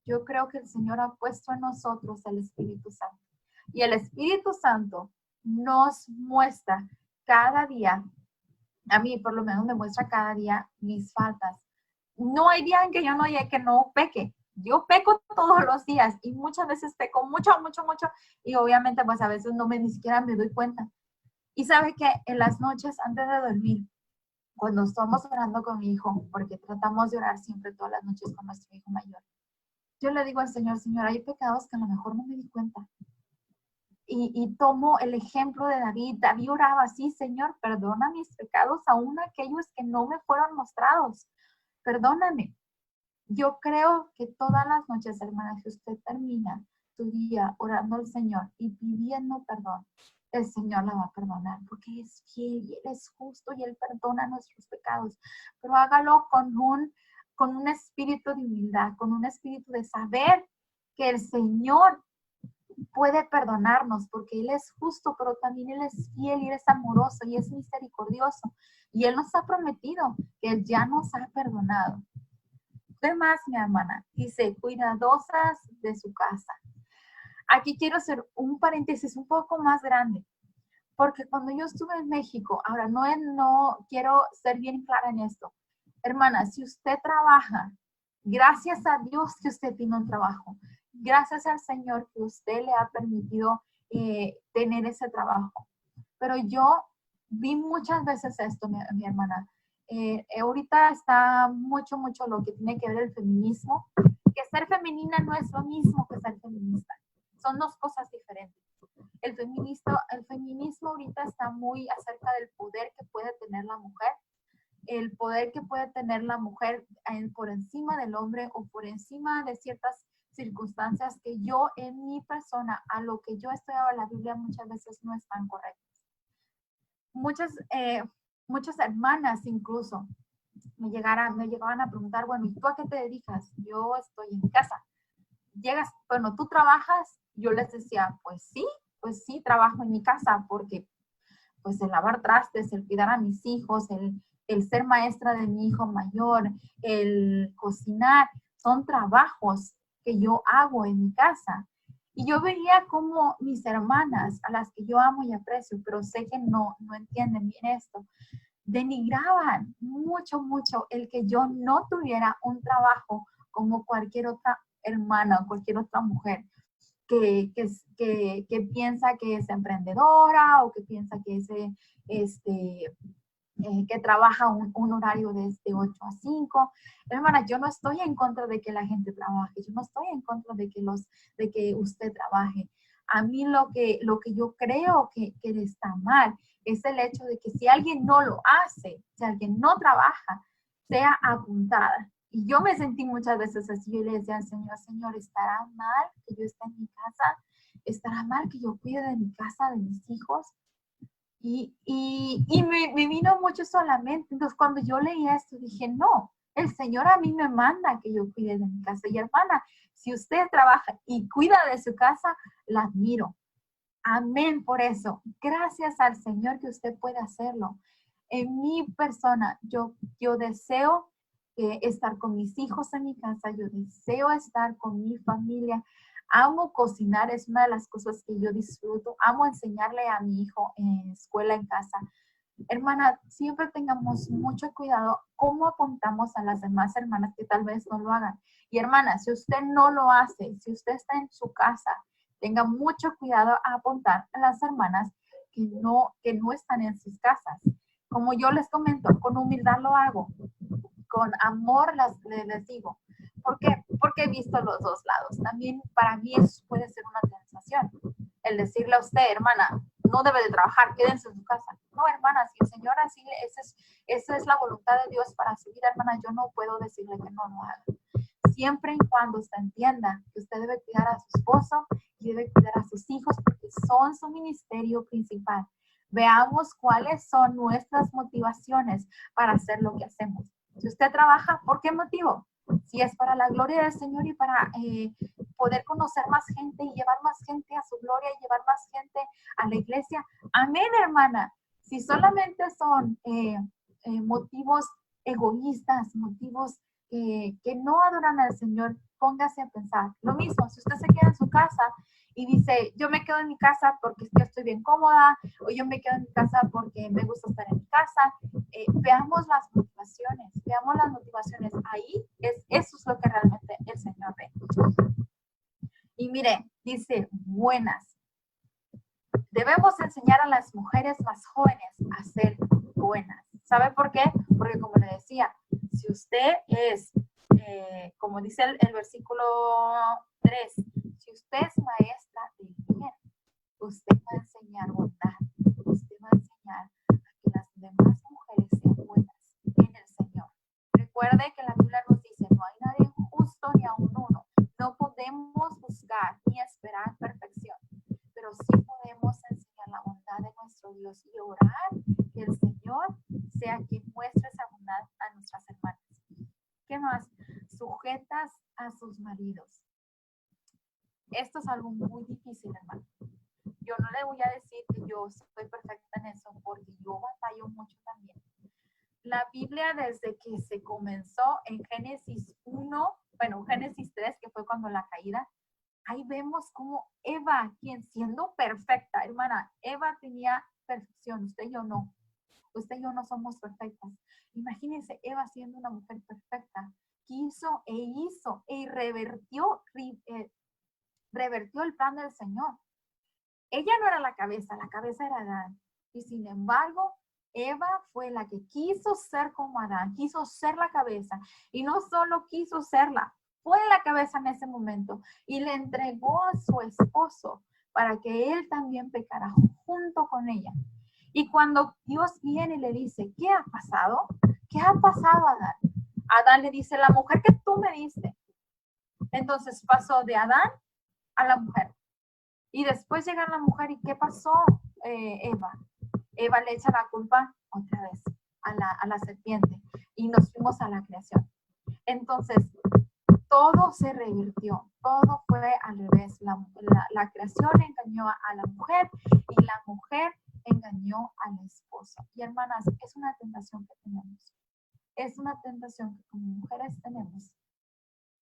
Yo creo que el Señor ha puesto en nosotros el Espíritu Santo. Y el Espíritu Santo nos muestra cada día, a mí por lo menos me muestra cada día mis faltas. No hay día en que yo no peque. Yo peco todos los días y muchas veces peco mucho, mucho, mucho, y obviamente pues a veces ni siquiera me doy cuenta. Y sabe que en las noches antes de dormir, cuando estamos orando con mi hijo, porque tratamos de orar siempre todas las noches con nuestro hijo mayor, yo le digo al Señor, Señor, hay pecados que a lo mejor no me di cuenta. Y tomo el ejemplo de David. David oraba así: Señor, perdona mis pecados, aún aquellos que no me fueron mostrados. Perdóname. Yo creo que todas las noches, hermana, que usted termina su día orando al Señor y pidiendo perdón, el Señor la va a perdonar, porque es fiel y Él es justo y Él perdona nuestros pecados. Pero hágalo con un espíritu de humildad, con un espíritu de saber que el Señor puede perdonarnos, porque Él es justo, pero también Él es fiel y Él es amoroso y es misericordioso. Y Él nos ha prometido que Él ya nos ha perdonado. Además, mi hermana, dice, cuidadosas de su casa. Aquí quiero hacer un paréntesis un poco más grande, porque cuando yo estuve en México, ahora no quiero ser bien clara en esto. Hermana, si usted trabaja, gracias a Dios que usted tiene un trabajo. Gracias al Señor que usted le ha permitido tener ese trabajo. Pero yo vi muchas veces esto, mi hermana. Ahorita está mucho lo que tiene que ver el feminismo, que ser femenina no es lo mismo que ser feminista. Son dos cosas diferentes. El feminismo ahorita está muy acerca del poder que puede tener la mujer, el poder que puede tener la mujer por encima del hombre o por encima de ciertas circunstancias que yo en mi persona, a lo que yo he estudiado en la Biblia, muchas veces no están correctas. Muchas hermanas incluso me llegaban a preguntar, bueno, ¿y tú a qué te dedicas? Yo estoy en mi casa. Bueno, ¿tú trabajas? Yo les decía, pues sí, trabajo en mi casa, porque pues el lavar trastes, el cuidar a mis hijos, el ser maestra de mi hijo mayor, el cocinar, son trabajos que yo hago en mi casa. Y yo veía como mis hermanas, a las que yo amo y aprecio, pero sé que no entienden bien esto, denigraban mucho el que yo no tuviera un trabajo como cualquier otra hermana o cualquier otra mujer que piensa que es emprendedora o que piensa que que trabaja un horario desde 8 a 5. Hermana, yo no estoy en contra de que la gente trabaje, yo no estoy en contra de que usted trabaje. A mí lo que yo creo que está mal es el hecho de que si alguien no lo hace, si alguien no trabaja, sea apuntada. Y yo me sentí muchas veces así. Yo le decía al Señor, Señor, ¿estará mal que yo esté en mi casa? ¿Estará mal que yo cuide de mi casa, de mis hijos? Y me vino mucho solamente. Entonces, cuando yo leía esto, dije, no, el Señor a mí me manda que yo cuide de mi casa. Y hermana, si usted trabaja y cuida de su casa, la admiro. Amén por eso. Gracias al Señor que usted puede hacerlo. En mi persona, yo deseo estar con mis hijos en mi casa, yo deseo estar con mi familia. Amo cocinar, es una de las cosas que yo disfruto. Amo enseñarle a mi hijo en escuela, en casa. Hermana, siempre tengamos mucho cuidado cómo apuntamos a las demás hermanas que tal vez no lo hagan. Y hermana, si usted no lo hace, si usted está en su casa, tenga mucho cuidado a apuntar a las hermanas que no están en sus casas. Como yo les comento, con humildad lo hago, con amor les digo. ¿Por qué? Porque he visto los dos lados. También para mí eso puede ser una tentación. El decirle a usted, hermana, no debe de trabajar, quédense en su casa. No, hermana, si el Señor así, esa es la voluntad de Dios para su vida, hermana, yo no puedo decirle que no lo haga. Siempre y cuando usted entienda que usted debe cuidar a su esposo y debe cuidar a sus hijos porque son su ministerio principal. Veamos cuáles son nuestras motivaciones para hacer lo que hacemos. Si usted trabaja, ¿por qué motivo? Si es para la gloria del Señor y para poder conocer más gente y llevar más gente a su gloria y llevar más gente a la iglesia. Amén, hermana. Si solamente son motivos egoístas, motivos que no adoran al Señor, póngase a pensar. Lo mismo, si usted se queda en su casa y dice, yo me quedo en mi casa porque yo estoy bien cómoda, o yo me quedo en mi casa porque me gusta estar en mi casa. Veamos las motivaciones. Ahí eso es lo que realmente el Señor ve. Y mire, dice, buenas. Debemos enseñar a las mujeres más jóvenes a ser buenas. ¿Sabe por qué? Porque como le decía, si usted es, como dice el versículo 3, si usted es maestra de bien, usted va a enseñar bondad, usted va a enseñar a que las demás mujeres sean buenas en el Señor. Recuerde que la Biblia nos dice, no hay nadie justo ni aun uno. No podemos buscar ni esperar perfección, pero sí podemos enseñar la bondad de nuestro Dios y orar que el Señor sea quien muestre esa bondad a nuestras hermanas. ¿Qué más? Sujetas a sus maridos. Esto es algo muy difícil, hermano. Yo no le voy a decir que yo soy perfecta en eso porque yo batallo mucho también. La Biblia desde que se comenzó en Génesis 1, bueno, Génesis 3, que fue cuando la caída, ahí vemos cómo Eva, quien siendo perfecta, hermana, Eva tenía perfección, usted y yo no. Usted y yo no somos perfectas. Imagínense Eva siendo una mujer perfecta, quiso e revertió el plan del Señor. Ella no era la cabeza era Adán. Y sin embargo, Eva fue la que quiso ser como Adán, quiso ser la cabeza. Y no solo quiso serla, fue la cabeza en ese momento. Y le entregó a su esposo para que él también pecara junto con ella. Y cuando Dios viene y le dice, ¿qué ha pasado? ¿Qué ha pasado, Adán? Adán le dice, la mujer que tú me diste. Entonces pasó de Adán a la mujer. Y después llega la mujer, ¿y qué pasó, Eva? Eva le echa la culpa otra vez a la serpiente y nos fuimos a la creación. Entonces, todo se revirtió, todo fue al revés. La creación engañó a la mujer y la mujer engañó al esposo. Y hermanas, es una tentación que tenemos. Es una tentación que como mujeres tenemos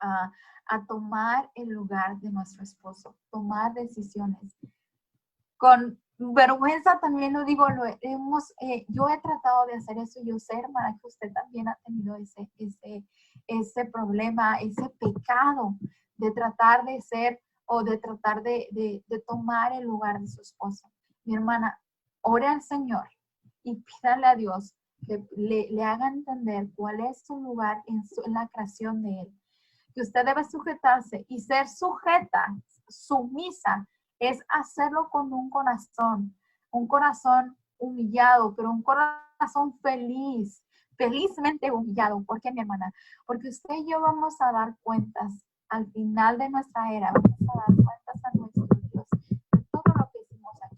a tomar el lugar de nuestro esposo, tomar decisiones. Con vergüenza también lo digo, yo he tratado de hacer eso, yo sé, hermana, que usted también ha tenido ese problema, ese pecado de tratar de ser o de tratar de tomar el lugar de su esposo. Mi hermana, ore al Señor y pídale a Dios que le haga entender cuál es su lugar en la creación de Él. Que usted debe sujetarse y ser sujeta, sumisa, es hacerlo con un corazón humillado, pero un corazón feliz, felizmente humillado. ¿Por qué, mi hermana? Porque usted y yo vamos a dar cuentas al final de nuestra era, vamos a dar cuentas a nuestro Dios de todo lo que hicimos aquí.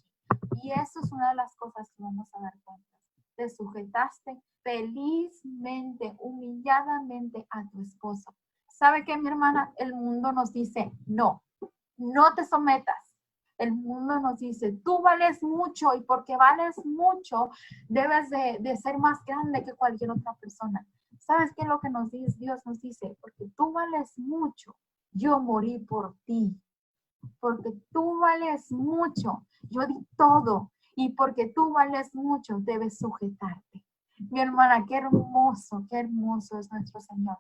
Y eso es una de las cosas que vamos a dar cuentas. Te sujetaste felizmente, humilladamente a tu esposo. ¿Sabe qué, mi hermana? El mundo nos dice, no te sometas. El mundo nos dice, tú vales mucho y porque vales mucho, debes de ser más grande que cualquier otra persona. ¿Sabes qué es lo que nos dice? Dios nos dice, porque tú vales mucho, yo morí por ti. Porque tú vales mucho, yo di todo. Y porque tú vales mucho, debes sujetarte. Mi hermana, qué hermoso es nuestro Señor.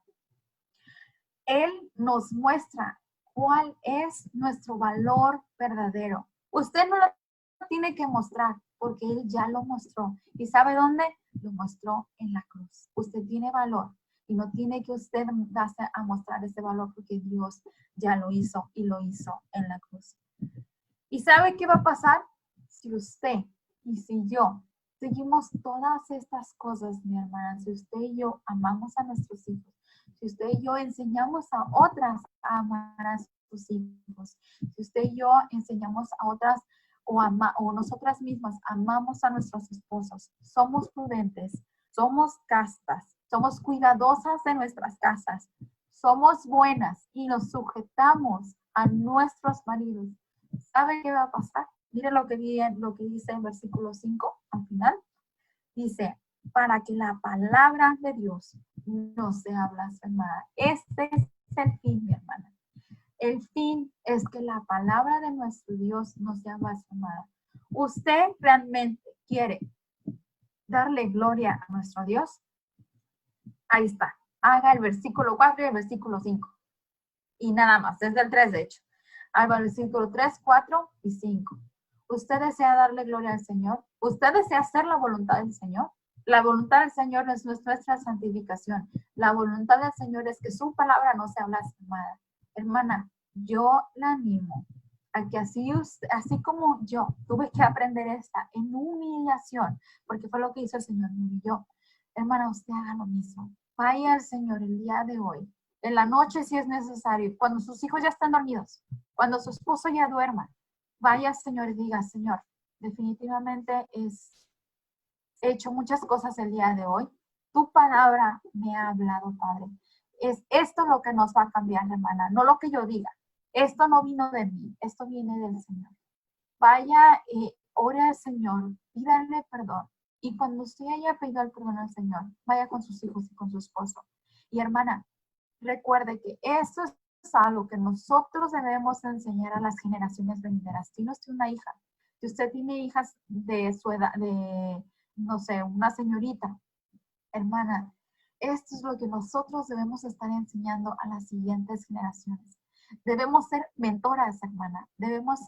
Él nos muestra cuál es nuestro valor verdadero. Usted no lo tiene que mostrar porque Él ya lo mostró. ¿Y sabe dónde? Lo mostró en la cruz. Usted tiene valor y no tiene que usted darse a mostrar ese valor porque Dios ya lo hizo y lo hizo en la cruz. ¿Y sabe qué va a pasar? Si usted y si yo seguimos todas estas cosas, mi hermana, si usted y yo amamos a nuestros hijos, si usted y yo enseñamos a otras a amar a sus hijos, si usted y yo enseñamos a otras o nosotras mismas amamos a nuestros esposos, somos prudentes, somos castas, somos cuidadosas de nuestras casas, somos buenas y nos sujetamos a nuestros maridos, ¿sabe qué va a pasar? Mire lo que dice en versículo 5 al final. Dice, para que la palabra de Dios no sea blasfemada. Este es el fin, mi hermana. El fin es que la palabra de nuestro Dios no sea blasfemada. ¿Usted realmente quiere darle gloria a nuestro Dios? Ahí está. Haga el versículo 4 y el versículo 5. Y nada más, desde el 3 de hecho. Haga el versículo 3, 4 y 5. ¿Usted desea darle gloria al Señor? ¿Usted desea hacer la voluntad del Señor? La voluntad del Señor es nuestra santificación. La voluntad del Señor es que su palabra no sea blasfemada. Hermana, yo la animo a que así como yo tuve que aprender esta en humillación, porque fue lo que hizo el Señor, me humilló. Hermana, usted haga lo mismo. Vaya al Señor el día de hoy, en la noche si es necesario, cuando sus hijos ya están dormidos, cuando su esposo ya duerma, vaya al Señor y diga, Señor, definitivamente he hecho muchas cosas el día de hoy. Tu palabra me ha hablado, Padre. Es esto lo que nos va a cambiar, hermana, no lo que yo diga. Esto no vino de mí, esto viene del Señor. Vaya, ore al Señor, pídale perdón. Y cuando usted haya pedido el perdón al Señor, vaya con sus hijos y con su esposo. Y hermana, recuerde que esto es algo que nosotros debemos enseñar a las generaciones venideras. Si no tiene una hija, si usted tiene hijas de su edad, de, no sé, una señorita, hermana, esto es lo que nosotros debemos estar enseñando a las siguientes generaciones. Debemos ser mentoras, hermana. Debemos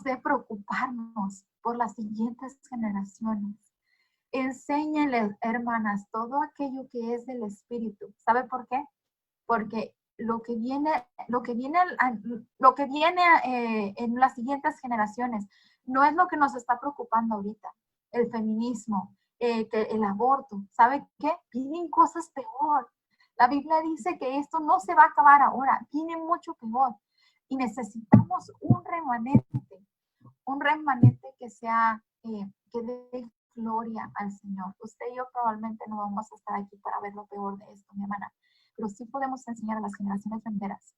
de preocuparnos por las siguientes generaciones. Enséñenles, hermanas, todo aquello que es del Espíritu. ¿Sabe por qué? Porque lo que viene en las siguientes generaciones no es lo que nos está preocupando ahorita. El feminismo, el aborto. ¿Sabe qué? Vienen cosas peor. La Biblia dice que esto no se va a acabar ahora, viene mucho peor. Y necesitamos un remanente que sea, que dé gloria al Señor. Usted y yo probablemente no vamos a estar aquí para ver lo peor de esto, mi hermana, pero sí podemos enseñar a las generaciones venideras.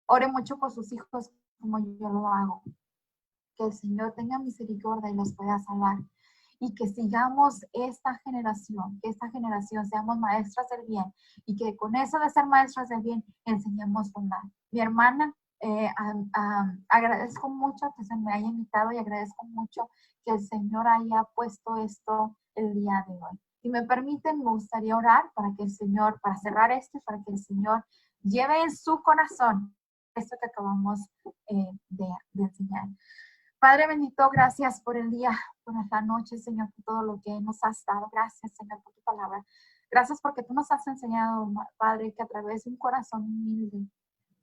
Ore mucho por sus hijos como yo lo hago. Que el Señor tenga misericordia y los pueda salvar. Y que sigamos esta generación, que esta generación seamos maestras del bien y que con eso de ser maestras del bien enseñemos bondad. Mi hermana, agradezco mucho que se me haya invitado y agradezco mucho que el Señor haya puesto esto el día de hoy. Si me permiten, me gustaría orar para que el Señor, para cerrar esto, para que el Señor lleve en su corazón esto que acabamos de enseñar. Padre bendito, gracias por el día, por la noche, Señor, por todo lo que nos has dado. Gracias, Señor, por tu palabra. Gracias porque tú nos has enseñado, Padre, que a través de un corazón humilde,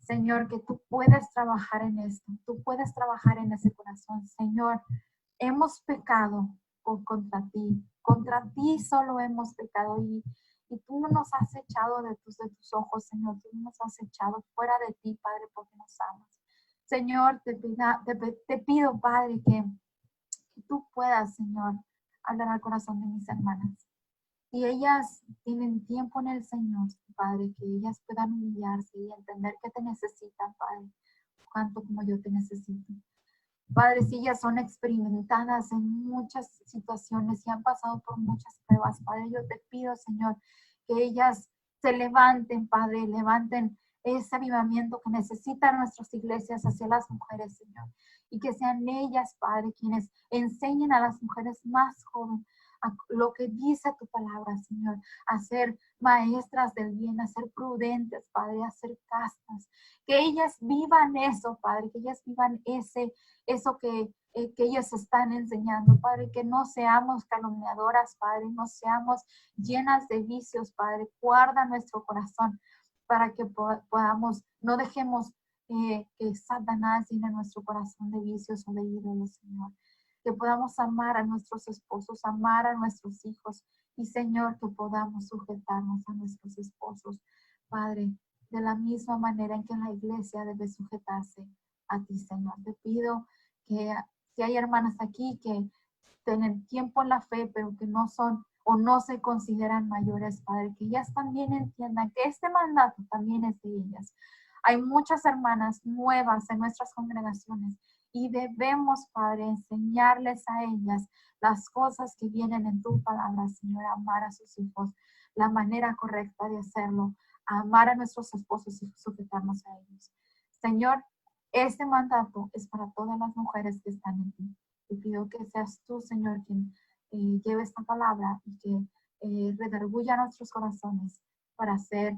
Señor, que tú puedes trabajar en esto. Tú puedes trabajar en ese corazón. Señor, hemos pecado contra ti. Contra ti solo hemos pecado y tú no nos has echado de tus ojos, Señor. Tú no nos has echado fuera de ti, Padre, porque nos amas. Señor, te pido, Padre, que tú puedas, Señor, hablar al corazón de mis hermanas. Si ellas tienen tiempo en el Señor, Padre, que ellas puedan humillarse y entender que te necesitan, Padre, tanto como yo te necesito. Padre, si ellas son experimentadas en muchas situaciones y han pasado por muchas pruebas, Padre, yo te pido, Señor, que ellas se levanten, Padre, levanten ese avivamiento que necesitan nuestras iglesias hacia las mujeres, Señor. Y que sean ellas, Padre, quienes enseñen a las mujeres más jóvenes a lo que dice tu palabra, Señor, a ser maestras del bien, a ser prudentes, Padre, a ser castas. Que ellas vivan eso, Padre, que ellas vivan eso que ellos están enseñando, Padre, que no seamos calumniadoras, Padre, no seamos llenas de vicios, Padre. Guarda nuestro corazón para que podamos, no dejemos que Satanás llene nuestro corazón de vicios o de ídolos, Señor. Que podamos amar a nuestros esposos, amar a nuestros hijos y, Señor, que podamos sujetarnos a nuestros esposos, Padre, de la misma manera en que la iglesia debe sujetarse a ti, Señor. Te pido que si hay hermanas aquí que tienen tiempo en la fe, pero que no son o no se consideran mayores, Padre, que ellas también entiendan que este mandato también es de ellas. Hay muchas hermanas nuevas en nuestras congregaciones y debemos, Padre, enseñarles a ellas las cosas que vienen en tu palabra, Señor, amar a sus hijos, la manera correcta de hacerlo, a amar a nuestros esposos y sujetarnos a ellos. Señor, este mandato es para todas las mujeres que están en ti. Te pido que seas tú, Señor, quien lleve esta palabra y que redarguya nuestros corazones para hacer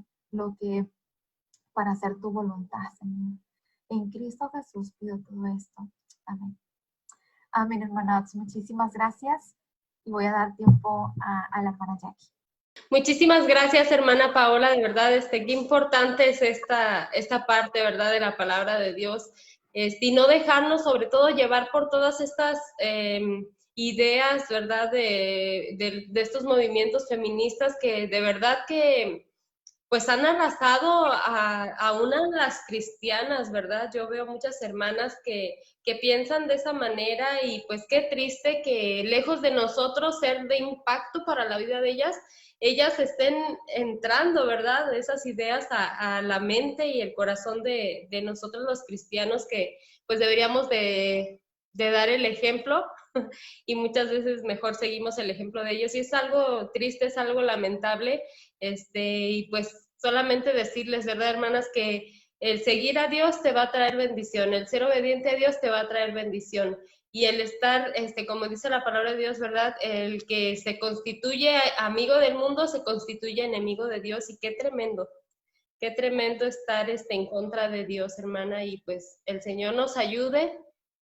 para hacer tu voluntad, Señor. En Cristo Jesús pido todo esto. Amén. Amén, hermanas. Muchísimas gracias. Y voy a dar tiempo a la hermana Jackie. Muchísimas gracias, hermana Paola, de verdad, qué importante es esta parte, ¿verdad?, de la palabra de Dios, y no dejarnos, sobre todo, llevar por todas estas ideas, ¿verdad?, de estos movimientos feministas que de verdad que pues han arrasado a una de las cristianas, ¿verdad? Yo veo muchas hermanas que piensan de esa manera y pues qué triste que lejos de nosotros ser de impacto para la vida de ellas estén entrando, ¿verdad? Esas ideas a la mente y el corazón de nosotros los cristianos que pues deberíamos de dar el ejemplo y muchas veces mejor seguimos el ejemplo de ellos y es algo triste, es algo lamentable, y pues solamente decirles, ¿verdad, hermanas? Que el seguir a Dios te va a traer bendición, el ser obediente a Dios te va a traer bendición y el estar, como dice la palabra de Dios, ¿verdad? El que se constituye amigo del mundo se constituye enemigo de Dios y qué tremendo estar en contra de Dios, hermana, y pues el Señor nos ayude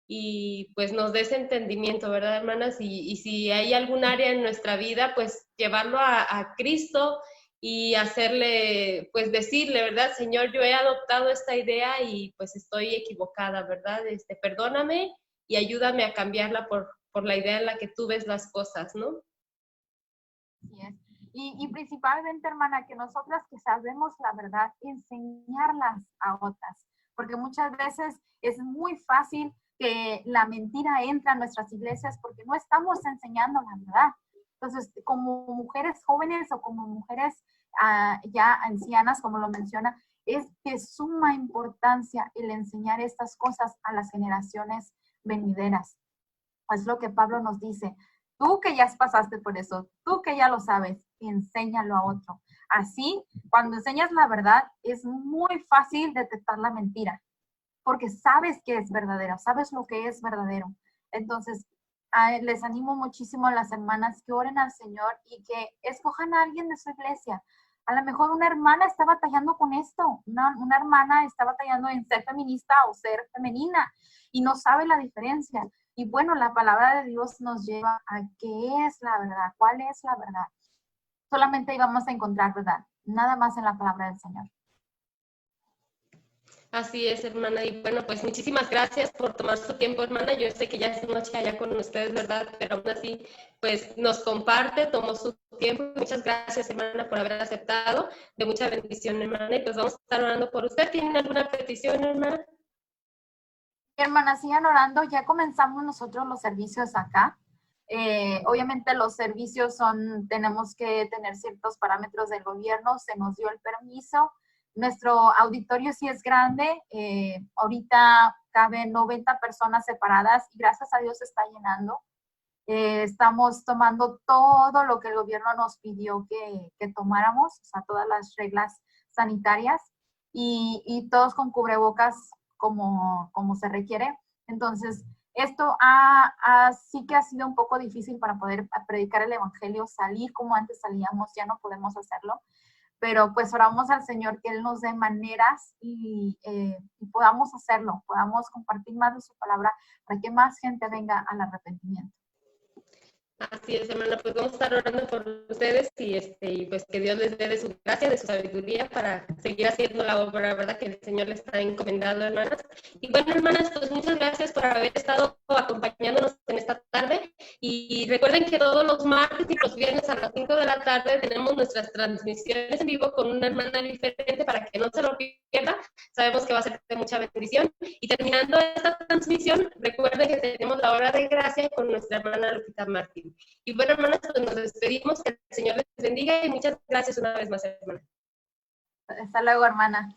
y pues nos dé ese entendimiento, ¿verdad, hermanas? Y si hay algún área en nuestra vida, pues llevarlo a Cristo y hacerle, pues decirle, ¿verdad? Señor, yo he adoptado esta idea y pues estoy equivocada, ¿verdad? Perdóname y ayúdame a cambiarla por la idea en la que tú ves las cosas, ¿no? Así es. Y principalmente, hermana, que nosotras que sabemos la verdad, enseñarlas a otras, porque muchas veces es muy fácil que la mentira entre a nuestras iglesias porque no estamos enseñando la verdad. Entonces, como mujeres jóvenes o como mujeres ya ancianas, como lo menciona, es de suma importancia el enseñar estas cosas a las generaciones venideras. Es lo que Pablo nos dice. Tú que ya pasaste por eso, tú que ya lo sabes, enséñalo a otro. Así, cuando enseñas la verdad, es muy fácil detectar la mentira, porque sabes que es verdadero, sabes lo que es verdadero. Entonces, les animo muchísimo a las hermanas que oren al Señor y que escojan a alguien de su iglesia. A lo mejor una hermana está batallando con esto, una hermana está batallando en ser feminista o ser femenina y no sabe la diferencia. Y bueno, la palabra de Dios nos lleva a qué es la verdad, cuál es la verdad. Solamente ahí vamos a encontrar verdad, nada más en la palabra del Señor. Así es, hermana. Y bueno, pues muchísimas gracias por tomar su tiempo, hermana. Yo sé que ya es noche allá con ustedes, ¿verdad? Pero aún así, pues nos comparte, tomó su tiempo. Muchas gracias, hermana, por haber aceptado. De mucha bendición, hermana. Y pues vamos a estar orando por usted. ¿Tiene alguna petición, hermana? Hermanas, sigan orando. Ya comenzamos nosotros los servicios acá. Obviamente los servicios tenemos que tener ciertos parámetros del gobierno. Se nos dio el permiso. Nuestro auditorio sí es grande, ahorita caben 90 personas separadas y gracias a Dios se está llenando. Estamos tomando todo lo que el gobierno nos pidió que tomáramos, o sea, todas las reglas sanitarias y todos con cubrebocas como se requiere. Entonces, esto sí que ha sido un poco difícil para poder predicar el evangelio, salir como antes salíamos, ya no podemos hacerlo. Pero pues oramos al Señor que Él nos dé maneras y podamos hacerlo, podamos compartir más de su palabra para que más gente venga al arrepentimiento. Así es, hermana, pues vamos a estar orando por ustedes y pues que Dios les dé de su gracia, de su sabiduría para seguir haciendo la obra, ¿verdad? Que el Señor les está encomendando, hermanas. Y bueno, hermanas, pues muchas gracias por haber estado acompañándonos en esta tarde y recuerden que todos los martes y los viernes a las 5 de la tarde tenemos nuestras transmisiones en vivo con una hermana diferente para que no se lo pierda. Sabemos que va a ser de mucha bendición. Y terminando esta transmisión, recuerden que tenemos la hora de gracia con nuestra hermana Lupita Martín. Y bueno, hermanas, pues nos despedimos, que el Señor les bendiga y muchas gracias una vez más, hermana. Hasta luego, hermana.